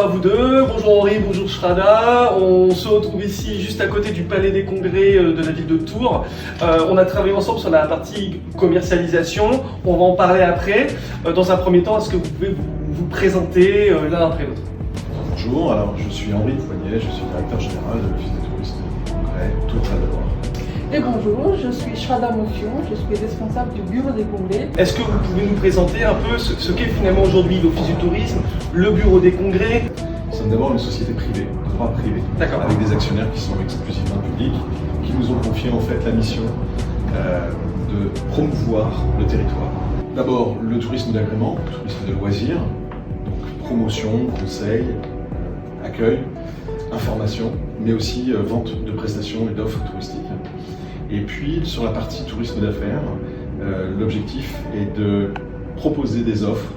vous deux, bonjour Henri, bonjour Shrada. On se retrouve ici juste à côté du Palais des Congrès de la ville de Tours. On a travaillé ensemble sur la partie commercialisation, on va en parler après. Dans un premier temps, est-ce que vous pouvez vous présenter l'un après l'autre? Bonjour, alors je suis Henri Poignet, je suis directeur général de l'Office des touristes du Congrès Tours-Val-de-Loire. Et bonjour, je suis Shrada Motion, je suis responsable du bureau des congrès. Est-ce que vous pouvez nous présenter un peu ce qu'est finalement aujourd'hui l'Office du tourisme, le bureau des congrès? Nous sommes d'abord une société privée, de droit privé, avec des actionnaires qui sont exclusivement publics, qui nous ont confié en fait la mission de promouvoir le territoire. D'abord le tourisme d'agrément, le tourisme de loisirs, donc promotion, conseil, accueil, information, mais aussi vente de prestations et d'offres touristiques. Et puis sur la partie tourisme d'affaires, l'objectif est de proposer des offres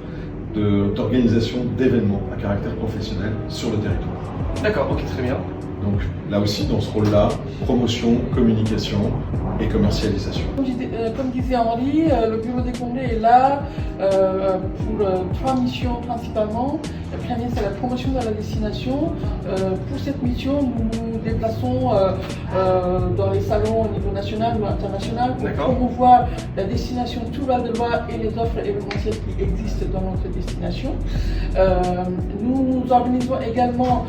d'organisation d'événements à caractère professionnel sur le territoire. D'accord, ok, très bien. Donc là aussi, dans ce rôle-là, promotion, communication et commercialisation. Comme disait Henri, le bureau des congrès est là pour trois missions principalement. La première, c'est la promotion de la destination. Pour cette mission, nous nous déplaçons dans les salons au niveau national ou international pour promouvoir la destination Tours-Val-de-Loire et les offres événementielles qui existent dans notre destination. Nous organisons également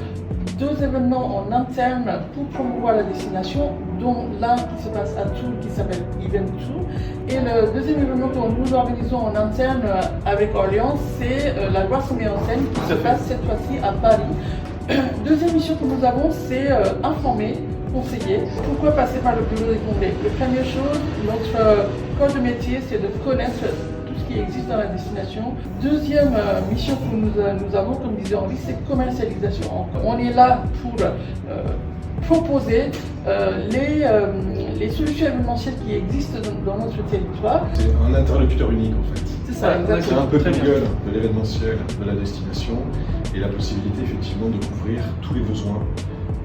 deux événements en interne pour promouvoir la destination, dont l'un qui se passe à Tours qui s'appelle Event Tours. Et le deuxième événement que nous organisons en interne avec Orléans, c'est la Boisson et en scène qui se passe cette fois-ci à Paris. Deuxième mission que nous avons, c'est informer, conseiller. Pourquoi passer par le bureau des congrès? La première chose, notre corps de métier, c'est de connaître tout ce qui existe dans la destination. Deuxième mission que nous avons, comme disait Henri, c'est commercialisation. On est là pour proposer les solutions événementielles qui existent dans notre territoire. C'est un interlocuteur unique en fait. C'est ça, exactement. C'est un peu le gueule de l'événementiel, de la destination et la possibilité effectivement de couvrir tous les besoins,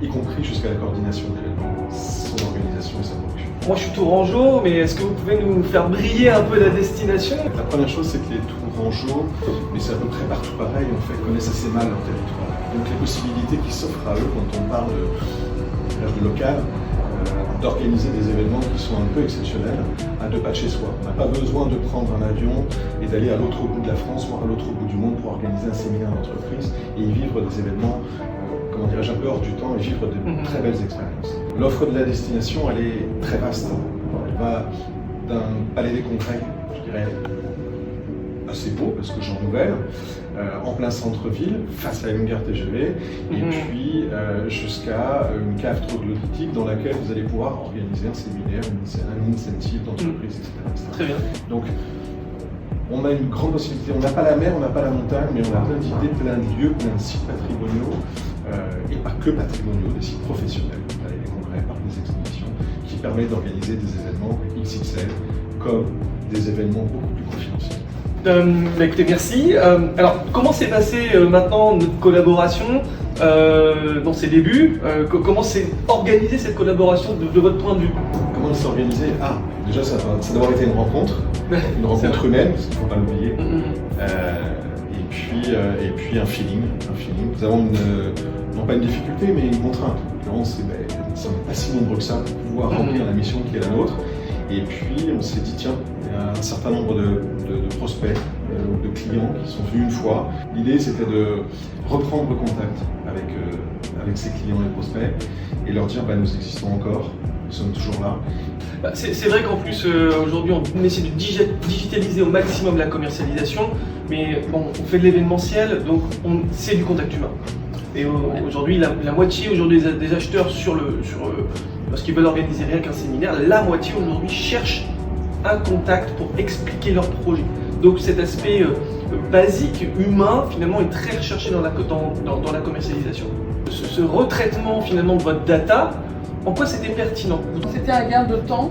y compris jusqu'à la coordination d'événements, son organisation et sa production. Moi je suis tourangeau, mais est-ce que vous pouvez nous faire briller un peu la destination? La première chose, c'est que les tourangeaux, mais c'est à peu près partout pareil, en fait, connaissent assez mal leur territoire. Donc les possibilités qui s'offrent à eux quand on parle de local, d'organiser des événements qui sont un peu exceptionnels à deux pas de chez soi. On n'a pas besoin de prendre un avion et d'aller à l'autre bout de la France, voire à l'autre bout du monde pour organiser un séminaire d'entreprise et y vivre des événements, comment dirais-je, un peu hors du temps et vivre de très belles expériences. L'offre de la destination, elle est très vaste. Elle va d'un palais des congrès, je dirais, assez beau parce que j'en nouvelle, en plein centre-ville, face à une gare TGV, et puis jusqu'à une cave troglodytique dans laquelle vous allez pouvoir organiser un séminaire, un incentive d'entreprise, etc. Très bien. Donc, on a une grande possibilité. On n'a pas la mer, on n'a pas la montagne, mais on a plein d'idées, plein de lieux, plein de sites patrimoniaux, et pas que patrimoniaux, des sites professionnels, des congrès, parcs des expositions, qui permettent d'organiser des événements XXL comme des événements beaucoup plus confidentiels. Écoutez, merci. Alors, comment s'est passée maintenant notre collaboration dans ses débuts? Comment s'est organisée cette collaboration de votre point de vue? Comment elle s'est organisée? Déjà, ça a d'abord été une rencontre humaine, parce qu'il ne faut pas l'oublier. Et puis un feeling. Nous avons non pas une difficulté, mais une contrainte. En l'occurrence, nous ne sommes pas si nombreux que ça pour pouvoir remplir la mission qui est la nôtre. Et puis on s'est dit, tiens, il y a un certain nombre de prospects ou de clients qui sont venus une fois. L'idée, c'était de reprendre contact avec ces clients et prospects et leur dire, nous existons encore, nous sommes toujours là. C'est vrai qu'en plus, aujourd'hui, on essaie de digitaliser au maximum la commercialisation, mais bon, on fait de l'événementiel, donc c'est du contact humain. Et aujourd'hui, la moitié des acheteurs lorsqu'ils veulent organiser rien qu'un séminaire, la moitié aujourd'hui cherche un contact pour expliquer leur projet. Donc cet aspect basique, humain, finalement, est très recherché dans la commercialisation. Ce retraitement finalement de votre data, en quoi c'était pertinent? C'était un gain de temps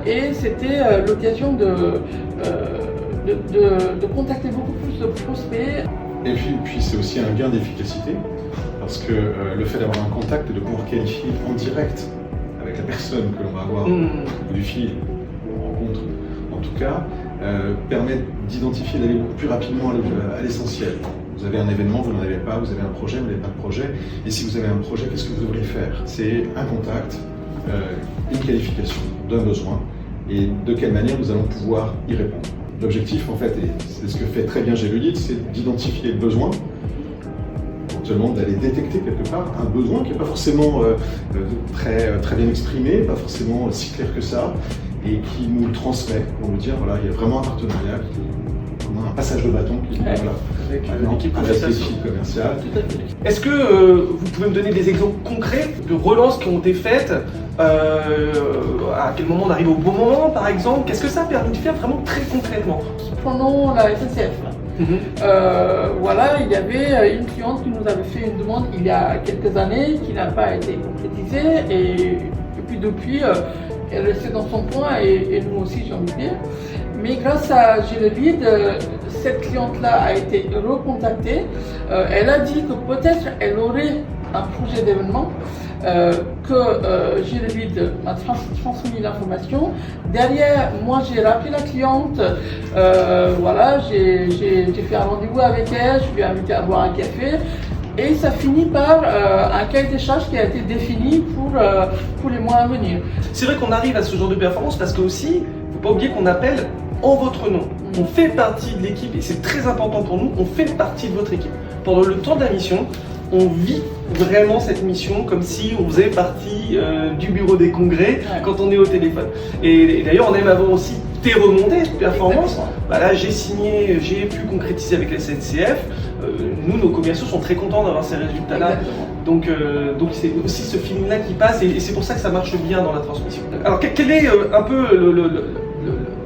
et c'était l'occasion de contacter beaucoup plus de prospects. Et puis c'est aussi un gain d'efficacité, parce que le fait d'avoir un contact et de pouvoir qualifier en direct avec la personne que l'on va avoir au bout du fil, en rencontre en tout cas, permet d'identifier, d'aller beaucoup plus rapidement à l'essentiel. Vous avez un événement, vous n'en avez pas, vous avez un projet, vous n'avez pas de projet. Et si vous avez un projet, qu'est-ce que vous devriez faire? C'est un contact, une qualification d'un besoin et de quelle manière nous allons pouvoir y répondre. L'objectif, en fait, et c'est ce que fait très bien GLeLead, c'est d'identifier le besoin, éventuellement d'aller détecter quelque part un besoin qui n'est pas forcément très bien exprimé, pas forcément si clair que ça, et qui nous le transmet pour nous dire, voilà, il y a vraiment un partenariat, un passage de bâton qui est là, avec l'équipe commerciale. Est-ce que vous pouvez me donner des exemples concrets de relances qui ont été faites? À quel moment on arrive au bon moment, par exemple? Qu'est-ce que ça a permis de faire vraiment très concrètement? Prenons la SNCF. Voilà, il y avait une cliente qui nous avait fait une demande il y a quelques années qui n'a pas été concrétisée et puis depuis elle restait dans son coin et nous aussi, j'ai envie de dire. Mais grâce à GLeLead, cette cliente-là a été recontactée. Elle a dit que peut-être elle aurait un projet d'événement, que GLeLead m'a transmis l'information. Derrière, moi j'ai rappelé la cliente, voilà, j'ai fait un rendez-vous avec elle, je lui ai invité à boire un café. Et ça finit par un cahier des charges qui a été défini pour les mois à venir. C'est vrai qu'on arrive à ce genre de performance parce que aussi, il ne faut pas oublier qu'on appelle en votre nom. On fait partie de l'équipe et c'est très important pour nous, on fait partie de votre équipe. Pendant le temps de la mission, on vit vraiment cette mission comme si on faisait partie du bureau des congrès quand on est au téléphone. Et d'ailleurs, on aime avoir aussi tes remontées de performance. Bah là, j'ai signé, j'ai pu concrétiser avec la SNCF. Nous, nos commerciaux sont très contents d'avoir ces résultats-là. Donc c'est aussi ce feeling-là qui passe et c'est pour ça que ça marche bien dans la transmission. Alors, quel est un peu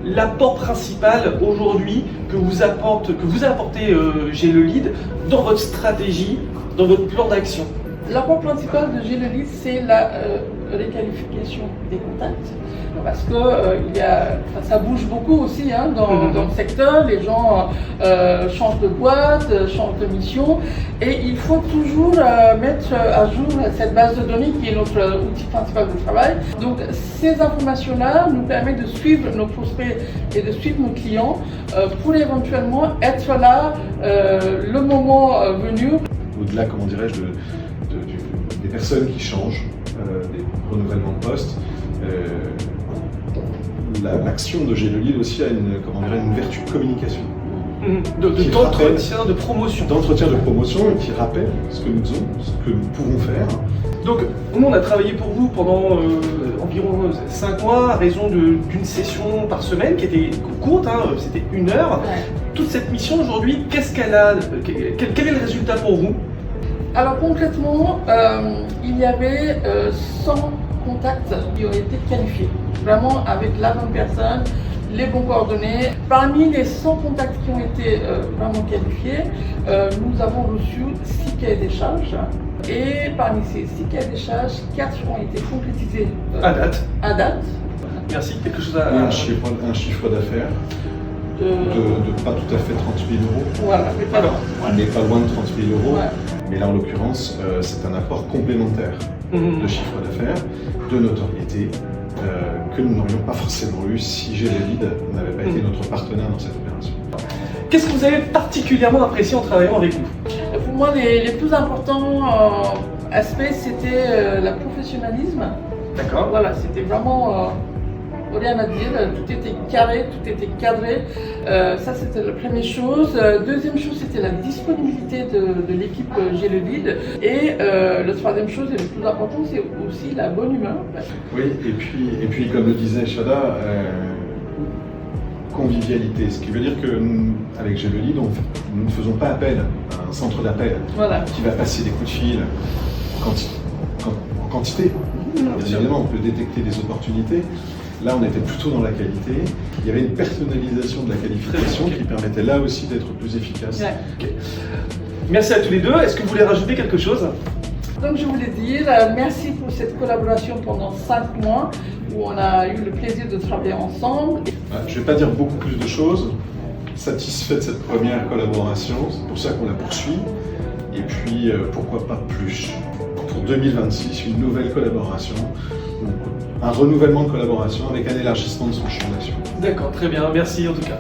l'apport principal aujourd'hui que vous a apporté GLeLead dans votre stratégie, dans votre plan d'action? L'apport principal de GLeLead, c'est la réqualification des contacts. Parce que ça bouge beaucoup aussi dans le secteur, les gens changent de boîte, changent de mission et il faut toujours mettre à jour cette base de données qui est notre outil principal de travail. Donc ces informations-là nous permettent de suivre nos prospects et de suivre nos clients pour éventuellement être là le moment venu. Au-delà, comment dirais-je, des personnes qui changent, des renouvellements de postes, l'action de GLeLead aussi a une vertu de communication. D'entretien, de promotion. D'entretien de promotion et qui rappelle ce que nous faisons, ce que nous pouvons faire. Donc, nous, on a travaillé pour vous pendant environ 5 mois à raison d'une session par semaine qui était courte, c'était 1 heure. Ouais. Toute cette mission aujourd'hui, qu'est-ce qu'elle a? Quel est le résultat pour vous? Alors concrètement, il y avait 100 contacts qui ont été qualifiés, vraiment avec la bonne personne, les bons coordonnées. Parmi les 100 contacts qui ont été vraiment qualifiés, nous avons reçu 6 cahiers des charges. Et parmi ces 6 cahiers des charges, 4 ont été concrétisés à date. Merci. Quelque chose à... Un chiffre d'affaires de pas tout à fait 30 000 euros. Voilà, mais pas loin. On n'est pas loin de 30 000 euros. Ouais. Mais là, en l'occurrence, c'est un apport complémentaire de chiffre d'affaires, de notoriété, que nous n'aurions pas forcément eu si GLeLead n'avait pas été notre partenaire dans cette opération. Qu'est-ce que vous avez particulièrement apprécié en travaillant avec nous? Pour moi, les plus importants aspects, c'était le professionnalisme. D'accord. Voilà, c'était vraiment rien à dire, tout était carré, tout était cadré. Ça, c'était la première chose. Deuxième chose, c'était la disponibilité de l'équipe GLeLead. Et la troisième chose, et le plus important, c'est aussi la bonne humeur. Oui, et puis comme le disait Shada, convivialité. Ce qui veut dire qu'avec GLeLead, nous ne faisons pas appel à un centre d'appel qui va passer des coups de fil en quantité. Évidemment, on peut détecter des opportunités. Là, on était plutôt dans la qualité. Il y avait une personnalisation de la qualification qui permettait là aussi d'être plus efficace. Ouais. Okay. Merci à tous les deux. Est-ce que vous voulez rajouter quelque chose? Donc, je voulais dire merci pour cette collaboration pendant 5 mois où on a eu le plaisir de travailler ensemble. Je ne vais pas dire beaucoup plus de choses. Satisfait de cette première collaboration, c'est pour ça qu'on la poursuit. Et puis, pourquoi pas plus. Pour 2026, une nouvelle collaboration. Un renouvellement de collaboration avec un élargissement de son champ d'action. D'accord, très bien, merci en tout cas.